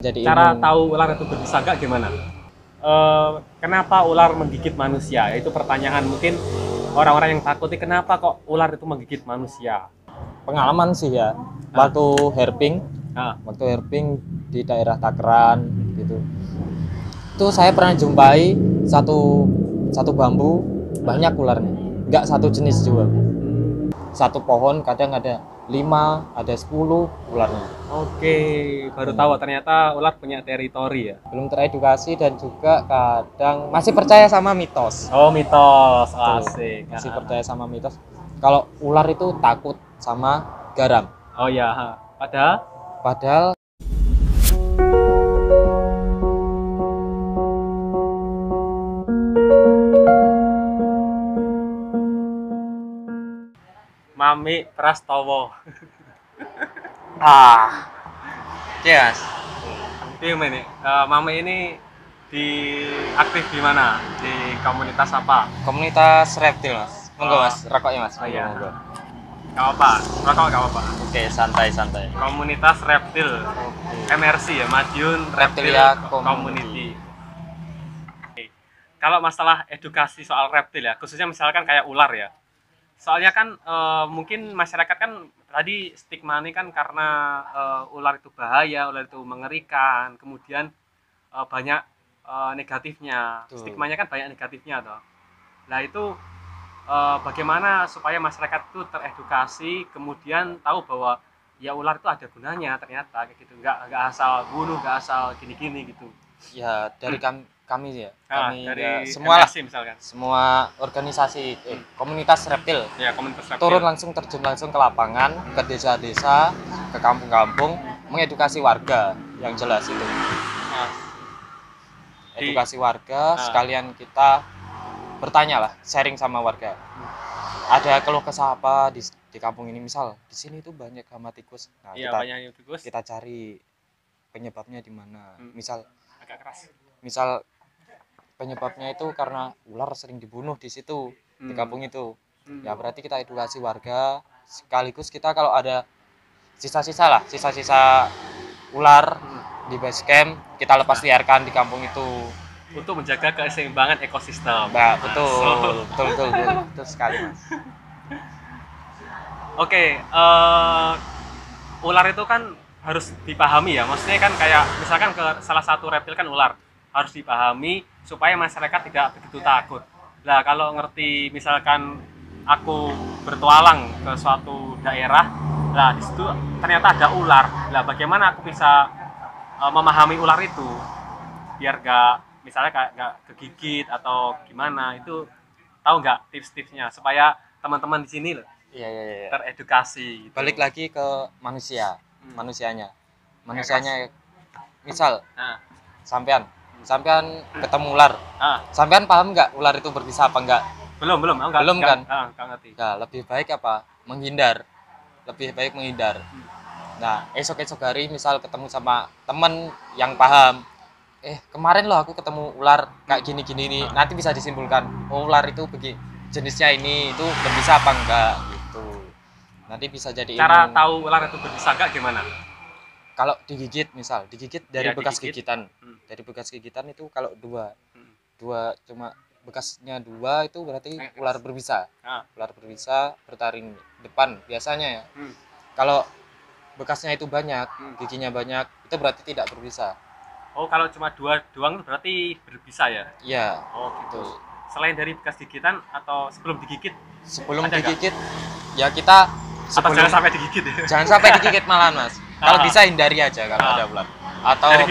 Jadi Cara imun. tahu ular itu berbisa nggak gimana? Kenapa ular menggigit manusia? Itu pertanyaan mungkin orang-orang yang takuti kenapa kok ular itu menggigit manusia. Pengalaman sih ya. Ah. Waktu herping, Nah, di daerah Takeran gitu. Itu saya pernah jumpai satu satu bambu banyak ularnya. Nggak satu jenis juga. Satu pohon kadang ada 5, ada 10 ularnya. oke, baru tahu ternyata ular punya teritori ya. Belum teredukasi dan juga kadang masih percaya sama mitos. Oh, mitos. Oh, Tuh, asik. masih Ah. percaya sama mitos. Kalau ular itu takut sama garam. Oh ya, padahal Padahal Mami Prastowo. yes. Gimana nih? Mami ini aktif di mana? Di komunitas apa? Komunitas reptil, Mas. Monggo, Oh. Mas. Rokoknya, Mas. Oh, iya. Monggo. Gak apa, rokok gak apa. Oke, santai-santai. Komunitas reptil, MRC ya, Madiun Reptilia Community. Oke. Kalau masalah edukasi soal reptil ya, khususnya misalkan kayak ular ya. Soalnya kan mungkin masyarakat kan tadi stigma ini kan karena ular itu bahaya, ular itu mengerikan, kemudian banyak negatifnya. Tuh. Stigmanya kan banyak negatifnya toh. Nah itu bagaimana supaya masyarakat itu teredukasi, kemudian tahu bahwa ya ular itu ada gunanya ternyata kayak gitu, nggak asal bunuh, nggak asal gini-gini gitu. Ya, dari kami ya. Kami Dari ya, semua lah. MRC misalkan. Semua organisasi komunitas reptil Ya, komunitas reptil. turun langsung, terjun langsung ke lapangan, ke desa-desa, ke kampung-kampung, mengedukasi warga yang jelas itu. Nah, Edukasi warga, sekalian kita bertanya lah, sharing sama warga. Ada keluh kesah apa di kampung ini, misal di sini tuh banyak hama tikus. Nah, iya banyak yang tikus. kita cari penyebabnya di mana. Misal Agak keras. penyebabnya itu karena ular sering dibunuh di situ, di kampung itu. Ya berarti kita edukasi warga, sekaligus kita kalau ada sisa-sisa ular di base camp, kita lepas liarkan di kampung itu. Untuk menjaga keseimbangan ekosistem. Nah, betul sekali, Mas. Oke, ular itu kan harus dipahami ya, maksudnya kan kayak misalkan ke salah satu reptil kan ular, harus dipahami supaya masyarakat tidak begitu takut. Nah kalau ngerti misalkan aku bertualang ke suatu daerah, nah di situ ternyata ada ular, nah bagaimana aku bisa memahami ular itu biar misalnya gak kegigit atau gimana, itu tahu nggak tips-tipsnya supaya teman-teman di sini loh Iya. teredukasi gitu. Balik lagi ke manusianya misal sampean ketemu ular, sampean paham nggak ular itu berbisa apa enggak? Belum kan? Nggak ngerti. Ya, lebih baik apa? Menghindar. Nah, esok hari misal ketemu sama temen yang paham, kemarin loh aku ketemu ular kayak gini nih, nanti bisa disimpulkan, oh ular itu jenisnya ini, itu berbisa apa enggak gitu. Nanti bisa jadi Cara tahu ular itu berbisa enggak gimana? Kalau digigit dari Ya, bekas digigit. gigitan. Dari bekas gigitan itu kalau dua cuma bekasnya dua itu berarti ular berbisa. Ular berbisa bertaring depan biasanya ya. Kalau bekasnya itu banyak, giginya banyak, itu berarti tidak berbisa. Oh, kalau cuma dua doang itu berarti berbisa ya? Iya. Oh gitu. Selain dari bekas gigitan atau sebelum digigit? Sebelum ada digigit ya kita atau jangan sampai digigit ya? Jangan sampai digigit malahan, Mas. Kalau bisa hindari aja kalau ada ular. Atau dari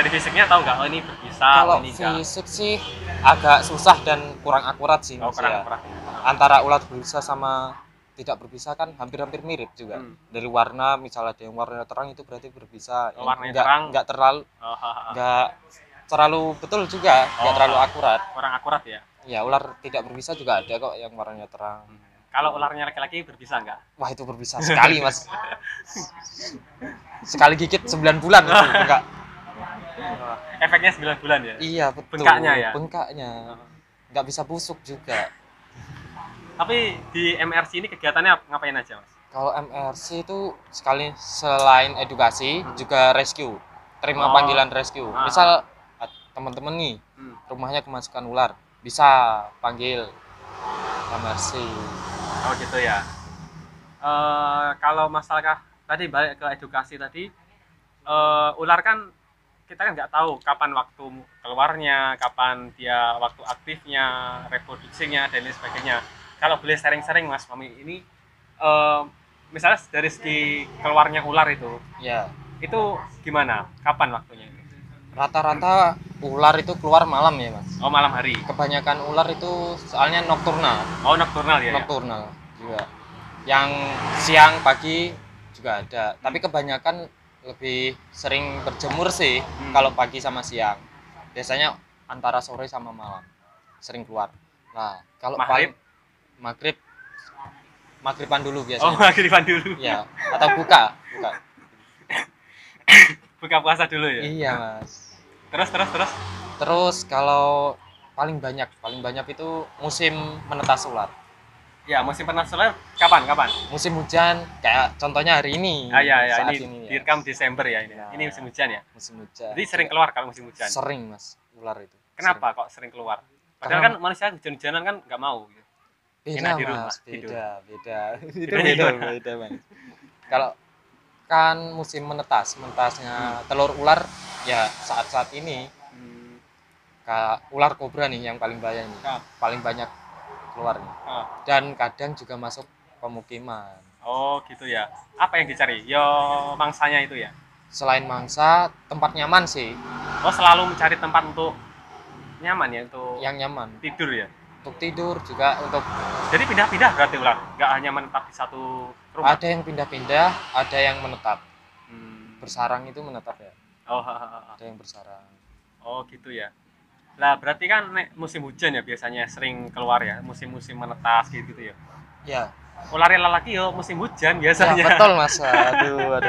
fisiknya tahu nggak? Oh ini berbisa, kalau ini enggak. fisik sih agak susah dan kurang akurat sih. Oh, kurang akurat. Antara ular berbisa sama tidak berbisa kan hampir-hampir mirip juga. Dari warna, misalnya ada yang warna terang itu berarti berbisa. Enggak terlalu betul juga, enggak terlalu akurat. Kurang akurat ya? Ya, ular tidak berbisa juga ada kok yang warnanya terang. Kalau ularnya laki-laki berbisa nggak? Wah, itu berbisa sekali, Mas. Sekali gigit 9 bulan itu, enggak. Efeknya 9 bulan ya? Iya, betul. Bengkaknya. Enggak bisa busuk juga. Tapi di MRC ini kegiatannya ngapain aja, Mas? Kalau MRC itu selain edukasi juga rescue. terima panggilan rescue. Misal teman-teman nih rumahnya kemasukan ular, bisa panggil emergency. Oh gitu ya. Kalau masalah tadi balik ke edukasi tadi, ular kan kita kan nggak tahu kapan waktu keluarnya, kapan dia waktu aktifnya, reproduksinya dan lain sebagainya. Kalau boleh sharing-sharing Mas Mami ini, misalnya dari segi keluarnya ular itu gimana? Kapan waktunya itu? Rata-rata ular itu keluar malam ya Mas. Oh malam hari. Kebanyakan ular itu soalnya nokturnal. Oh nocturnal ya. Nocturnal juga. Yang siang pagi juga ada. Tapi kebanyakan lebih sering berjemur sih kalau pagi sama siang. Biasanya antara sore sama malam sering keluar. Nah, kalau maghriban dulu biasanya. Oh, maghriban dulu. Ya, atau buka. Buka puasa dulu ya. Iya, Mas. Terus kalau paling banyak itu musim menetas ular. Ya, musim panas solar kapan? Musim hujan, kayak contohnya hari ini. Ini direkam Desember ya ini. Ya. Ini musim hujan ya? Musim hujan. Jadi sering keluar kalau musim hujan? Sering, Mas, ular itu. Kenapa kok sering keluar? Padahal kan manusia hujan-hujanan kan nggak mau. Beda, di rumah, Mas. Beda. Beda, Mas. Kalau kan musim menetasnya telur ular ya saat-saat ini. Kayak ular kobra nih yang paling bahaya ini. Paling banyak keluarnya. Dan kadang juga masuk pemukiman. Oh gitu ya. Apa yang dicari? Yo mangsanya itu ya. Selain mangsa, tempat nyaman sih. Oh selalu mencari tempat untuk nyaman ya, untuk yang nyaman. Tidur ya. Untuk tidur juga untuk. Jadi pindah-pindah berarti ular. Nggak hanya menetap di satu rumah. Ada yang pindah-pindah, ada yang menetap. Bersarang itu menetap ya. Oh. Ada yang bersarang. Oh gitu ya. Lah berarti kan musim hujan ya biasanya sering keluar ya, musim-musim menetas gitu ya. Ya. Ular lelaki yo musim hujan biasanya. Ya, betul Mas. Aduh.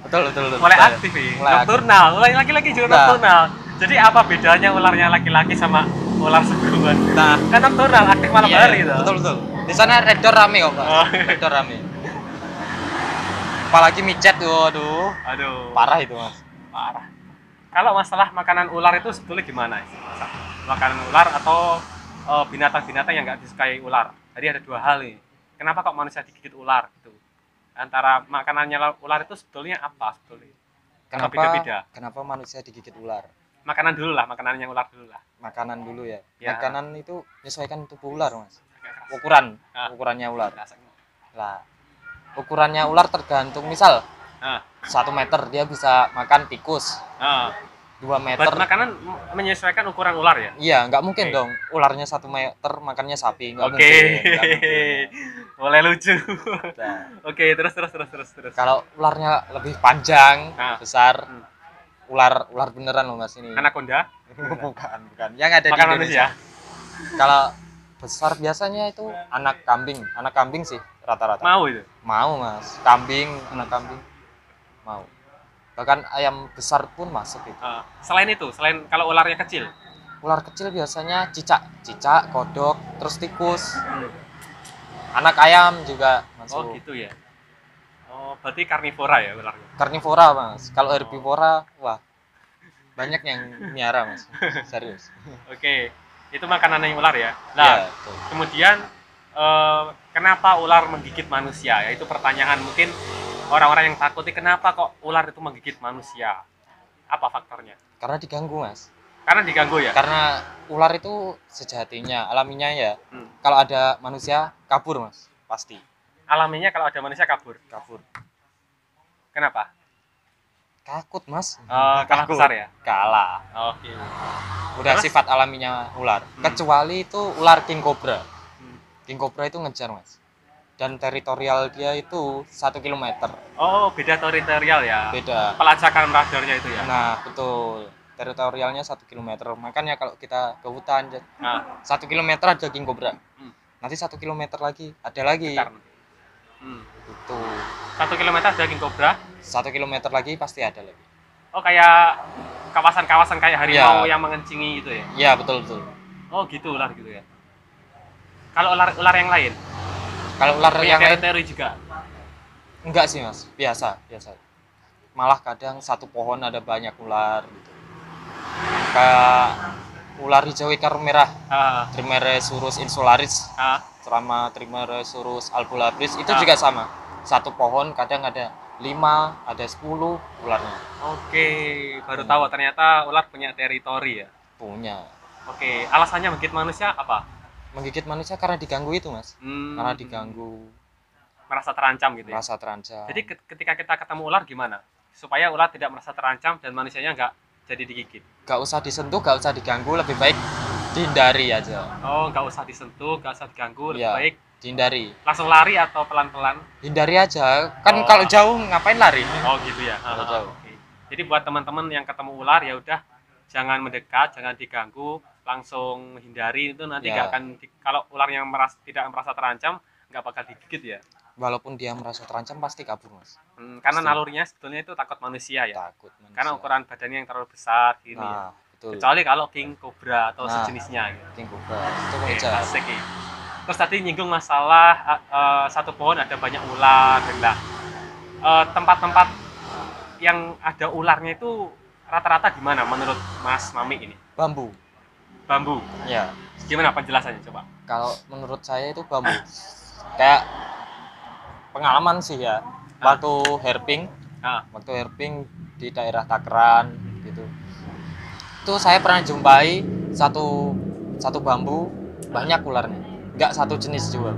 Betul. Mulai aktif ya. Nokturnal. Laki-laki juga nokturnal. Jadi apa bedanya ularnya laki-laki sama ular seguan? Nah, kan nokturnal, aktif malam hari itu. Betul. Di sana redor rame kok, Pak. Redor rame. Apalagi micet tuh, aduh. Parah itu, Mas. Parah. Kalau masalah makanan ular itu sebetulnya gimana? Makanan ular atau binatang-binatang yang nggak disukai ular? Jadi ada dua hal nih. Kenapa kok manusia digigit ular gitu? Antara makanannya ular itu sebetulnya apa sebetulnya? Kenapa manusia digigit ular? Makanan dulu lah, makanannya ular dulu lah. Makanan dulu ya. Makanan itu menyesuaikan tubuh ular, Mas. Ukurannya ular. Lah, ukurannya ular tergantung misal 1 meter dia bisa makan tikus. 2 meter. Buat makanan menyesuaikan ukuran ular ya? Iya, nggak mungkin dong. Ularnya 1 meter makannya sapi, nggak mungkin. Boleh lucu. Oke, terus. Kalau ularnya lebih panjang, besar, ular beneran loh Mas ini. Anaconda? Bukan. Yang ada makan di Indonesia. Kalau besar biasanya itu anak kambing sih rata-rata. Mau itu? Mau Mas. Anak kambing. Mau. Bahkan ayam besar pun masuk itu. Selain kalau ularnya kecil? Ular kecil biasanya cicak, kodok, terus tikus. Anak ayam juga masuk. Oh gitu ya. Oh berarti karnivora ya ularnya? Karnivora Mas. Kalau herbivora, wah banyak yang miara Mas. Serius. Oke. Itu makanannya ular ya. Nah, kemudian kenapa ular menggigit manusia? Ya itu pertanyaan mungkin orang-orang yang takuti kenapa kok ular itu menggigit manusia? Apa faktornya? Karena diganggu Mas. Karena diganggu ya? Karena ular itu sejatinya, alaminya ya. Kalau ada manusia kabur Mas, pasti. Alaminya kalau ada manusia kabur? Kabur. Kenapa? Takut Mas. Kalah besar ya? Kalah. Oke. Udah sifat alaminya ular. Kecuali itu ular king cobra. King cobra itu ngejar Mas. Dan teritorial dia itu 1 km. Oh, beda teritorial ya? Beda. Pelacakan radarnya itu ya? Nah, betul. Teritorialnya 1 km. Makanya kalau kita ke hutan, 1 km ada king cobra. Nanti 1 km lagi, ada lagi. Itu. 1 km ada king cobra? 1 km lagi pasti ada lagi. Oh, kayak kawasan-kawasan kayak harimau yang mengencingi itu ya? Iya, betul. Oh, gitu ular gitu ya. Kalau ular yang lain? Kalau ular yang lain teritori juga? Enggak sih Mas, biasa. malah kadang satu pohon ada banyak ular gitu. Kayak ular hijau ikar merah, Trimeresurus insularis, sama Trimeresurus albulabris itu juga sama. Satu pohon kadang ada 5, ada 10 ularnya. Oke, baru tahu ternyata ular punya teritori ya. Punya. Oke, alasannya menggigit manusia apa? Menggigit manusia karena diganggu itu, Mas. Karena diganggu. Merasa terancam gitu ya? Merasa terancam. Jadi ketika kita ketemu ular gimana? Supaya ular tidak merasa terancam dan manusianya nggak jadi digigit? Nggak usah disentuh, nggak usah diganggu, lebih baik dihindari aja. Oh, nggak usah disentuh, nggak usah diganggu, lebih baik dihindari. Langsung lari atau pelan-pelan? Hindari aja. Kan kalau jauh ngapain lari? Oh gitu ya. Jauh. Okay. Jadi buat teman-teman yang ketemu ular ya udah jangan mendekat, jangan diganggu, langsung hindari. Itu nanti nggak akan kalau ular yang tidak merasa terancam nggak bakal digigit ya. Walaupun dia merasa terancam pasti kabur, Mas. Karena nalurinya sebetulnya itu takut manusia ya. Takut manusia. Karena ukuran badannya yang terlalu besar gini ya. Betul. Kecuali kalau king cobra atau sejenisnya gitu. King cobra itu mengejar. Asik ya. Terus tadi nyinggung masalah satu pohon ada banyak ular. Nah, tempat-tempat yang ada ularnya itu rata-rata gimana menurut Mas Mami ini? Bambu. Bambu? Ya. Gimana penjelasannya coba? Kalau menurut saya itu bambu. Kayak pengalaman sih ya. Waktu herping di daerah Takeran gitu. Itu saya pernah jumpai satu bambu banyak ularnya. Nggak satu jenis juga.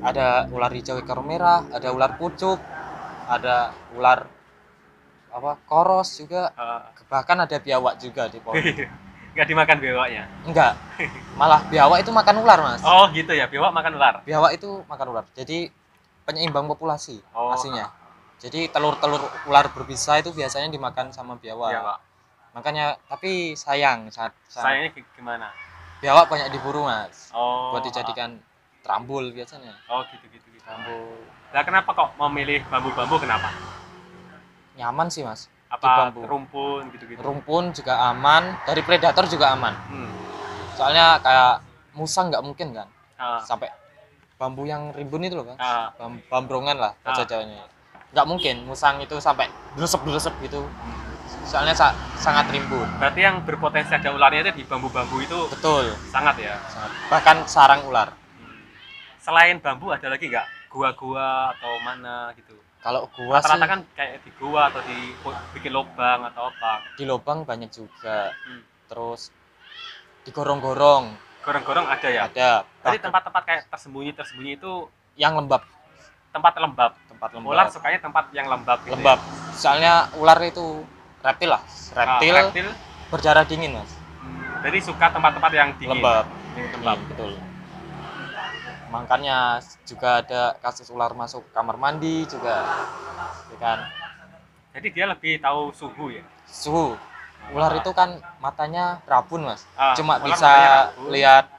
Ada ular hijau ikar merah, ada ular pucuk, ada ular koros juga, bahkan ada biawak juga di pohon. Nggak dimakan biawaknya? Enggak, malah biawak itu makan ular, Mas. Oh gitu ya, biawak makan ular? Biawak itu makan ular, jadi penyeimbang populasi aslinya. Jadi telur-telur ular berbisa itu biasanya dimakan sama biawak. Makanya, tapi sayangnya gimana? Biawak banyak diburu, Mas. Buat dijadikan trambul biasanya. Oh gitu. Trambul. Nah kenapa kok memilih bambu-bambu, kenapa? Nyaman sih, Mas. Apa rumpun gitu-gitu? Rumpun juga aman, dari predator juga aman. Soalnya kayak musang nggak mungkin kan, sampai bambu yang rimbun itu loh kan, bambrongan lah bahasa Jawanya. Nggak mungkin musang itu sampai deresep gitu. Soalnya sangat rimbun. Berarti yang berpotensi ada ularnya itu di bambu-bambu itu? Betul. Sangat ya? Sangat. Bahkan sarang ular. Selain bambu ada lagi nggak? Gua-gua atau mana gitu? Kalau gua rata-rata kan kayak di gua atau bikin lubang atau apa? Di lubang banyak juga. Terus di gorong-gorong. Gorong-gorong ada ya? Ada. Jadi tempat-tempat kayak tersembunyi itu yang lembab. Tempat lembab. Ular sukanya tempat yang lembab gitu. Lembab. Ya? Soalnya ular itu reptil lah. Reptil berdarah dingin, Mas. Jadi suka tempat-tempat yang dingin. Lembab. Betul. Makanya juga ada kasus ular masuk kamar mandi juga, ya kan? Jadi dia lebih tahu suhu ya? Suhu. Ular itu kan matanya rabun, Mas. Cuma bisa lihat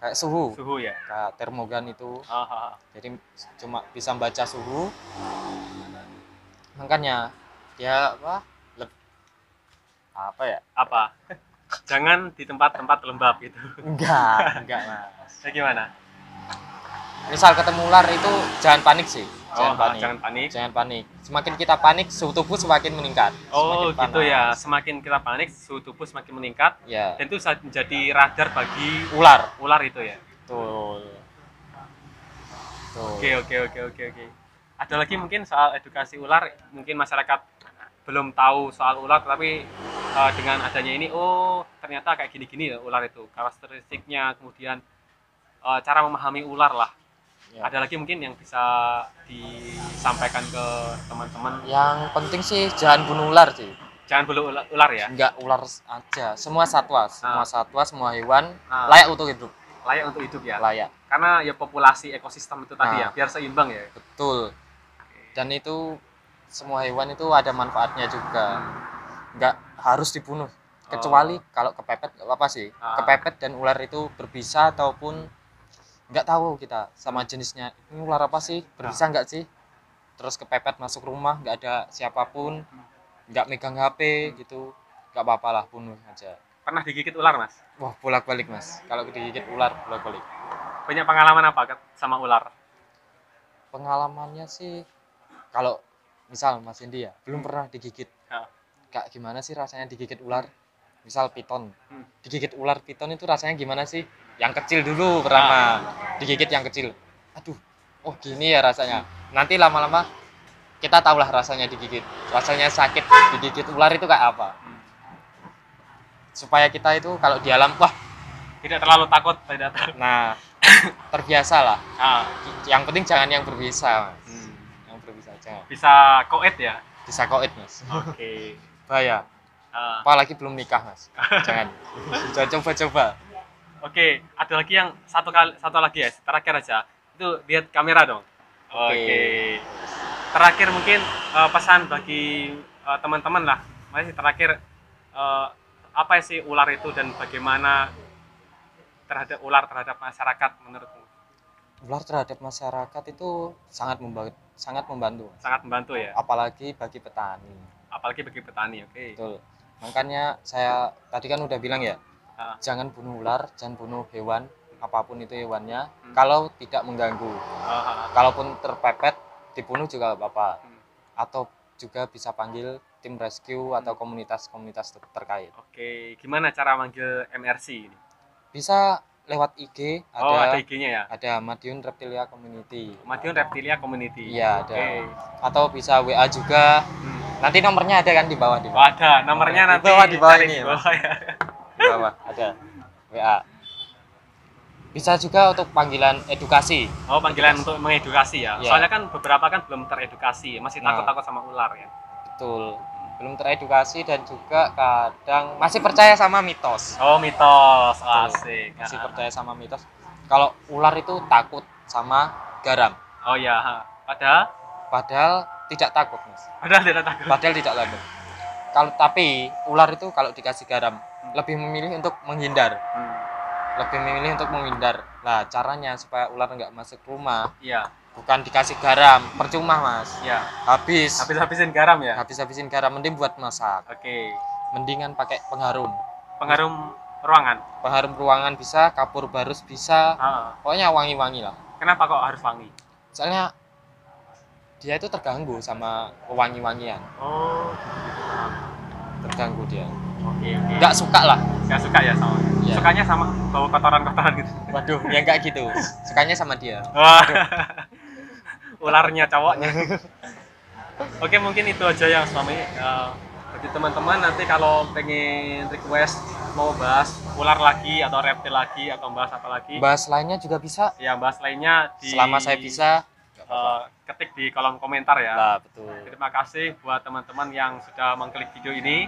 kayak suhu. Suhu ya? Kayak termogan itu. Jadi cuma bisa baca suhu. Makanya dia Apa? Jangan di tempat-tempat lembab gitu. Enggak, Mas. Ya gimana? Misal ketemu ular itu jangan panik sih. Jangan panik. Semakin kita panik, suhu tubuh semakin meningkat. Oh, gitu ya. Semakin kita panik, suhu tubuh semakin meningkat. Ya. Dan itu bisa menjadi radar bagi ular itu ya. Betul. Oke. Ada lagi mungkin soal edukasi ular, mungkin masyarakat belum tahu soal ular, tapi dengan adanya ini, ternyata kayak gini-gini ya ular itu, karakteristiknya, kemudian cara memahami ular lah. Ya. Ada lagi mungkin yang bisa disampaikan ke teman-teman? Yang penting sih jangan bunuh ular sih. Jangan bunuh ular ya? Enggak ular aja, semua satwa, semua hewan layak untuk hidup. Layak untuk hidup ya? Layak. Karena ya populasi ekosistem itu tadi ya, biar seimbang ya? Betul. Dan itu semua hewan itu ada manfaatnya juga. Enggak harus dibunuh. Kecuali kalau kepepet kepepet dan ular itu berbisa ataupun nggak tahu kita sama jenisnya, ini ular apa sih, berbisa nggak sih, terus kepepet masuk rumah nggak ada siapapun, nggak megang HP gitu, nggak apa-apa lah, bunuh aja. Pernah digigit ular, Mas? Wah, bolak-balik, Mas. Kalau digigit ular bolak-balik. Punya pengalaman apa sama ular? Pengalamannya sih kalau misal Mas Indi ya belum pernah digigit, Kak gimana sih rasanya digigit ular? Misal piton, digigit ular piton itu rasanya gimana sih? Yang kecil dulu pertama, digigit yang kecil. Aduh, oh gini ya rasanya. Nanti lama-lama kita tahulah rasanya digigit. Rasanya sakit digigit ular itu kayak apa. Supaya kita itu kalau di alam, wah tidak terlalu takut, tidak nah terbiasa lah. Yang penting jangan yang berbisa, Mas. Yang berbisa jangan. Bisa koet ya? Bisa koet, Mas. Oke. Bahaya. Apalagi belum nikah, Mas. Jangan. Jangan coba-coba. Oke, ada lagi yang satu lagi ya, terakhir aja. Itu lihat kamera dong. Oke. Terakhir mungkin pesan bagi teman-teman lah. Masih terakhir apa sih ular itu dan bagaimana terhadap terhadap masyarakat menurutmu? Ular terhadap masyarakat itu sangat membantu. Sangat membantu ya. Apalagi bagi petani. Oke. Betul. Makanya saya tadi kan udah bilang ya, jangan bunuh ular, jangan bunuh hewan, apapun itu hewannya, kalau tidak mengganggu. Kalaupun terpepet, dibunuh juga apa-apa. Atau juga bisa panggil tim rescue atau komunitas-komunitas terkait. Oke, gimana cara manggil MRC ini? Bisa lewat IG, ada IG-nya ya? Ada Madiun Reptilia Community. Madiun Reptilia Community. Iya, ada. Atau bisa WA juga. Nanti nomornya ada kan di bawah ada, nomornya nanti di bawah ini. Di bawah ya. Di bawah ada WA. Bisa juga untuk panggilan edukasi. Oh, panggilan untuk mengedukasi ya. Ya. Soalnya kan beberapa kan belum teredukasi, masih takut-takut sama ular ya. Betul. Belum teredukasi dan juga kadang masih percaya sama mitos. Oh, mitos. Asik. Masih percaya sama mitos. Kalau ular itu takut sama garam. Oh ya, Padahal tidak takut, Mas. Padahal tidak takut. Tapi ular itu kalau dikasih garam lebih memilih untuk menghindar. Nah, caranya supaya ular nggak masuk rumah. Iya. Bukan dikasih garam, percuma, Mas. Iya. Habis-habisin garam ya. Habis-habisin garam, mending buat masak. Oke. Mendingan pakai pengharum. Pengharum ruangan. Pengharum ruangan bisa, kapur barus bisa. Pokoknya wangi-wangi lah. Kenapa kok harus wangi? Soalnya dia itu terganggu sama wangi-wangian. Oh. Terganggu dia. Oke. Nggak suka lah. Nggak suka ya sama. Ya. Sukanya sama bau kotoran-kotoran gitu. Waduh, ya nggak gitu. Sukanya sama dia. Ularnya, cowoknya. Oke, mungkin itu aja yang suami. Bagi teman-teman nanti kalau pengen request mau bahas ular lagi atau reptil lagi atau bahas apa lagi? Bahas lainnya juga bisa. Ya, bahas lainnya selama saya bisa. Ketik di kolom komentar ya. Nah, betul. Terima kasih buat teman-teman yang sudah mengklik video ini.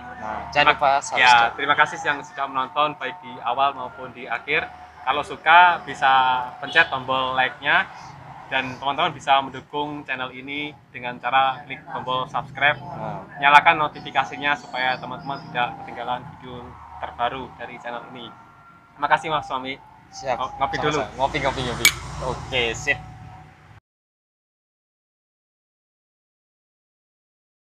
Jangan lupa subscribe. Ya, terima kasih yang sudah menonton baik di awal maupun di akhir. Kalau suka bisa pencet tombol like-nya dan teman-teman bisa mendukung channel ini dengan cara klik tombol subscribe. Nyalakan notifikasinya supaya teman-teman tidak ketinggalan video terbaru dari channel ini. Terima kasih Mas Suami. Siap. Ngopi dulu. Ngopi. Oke, sip.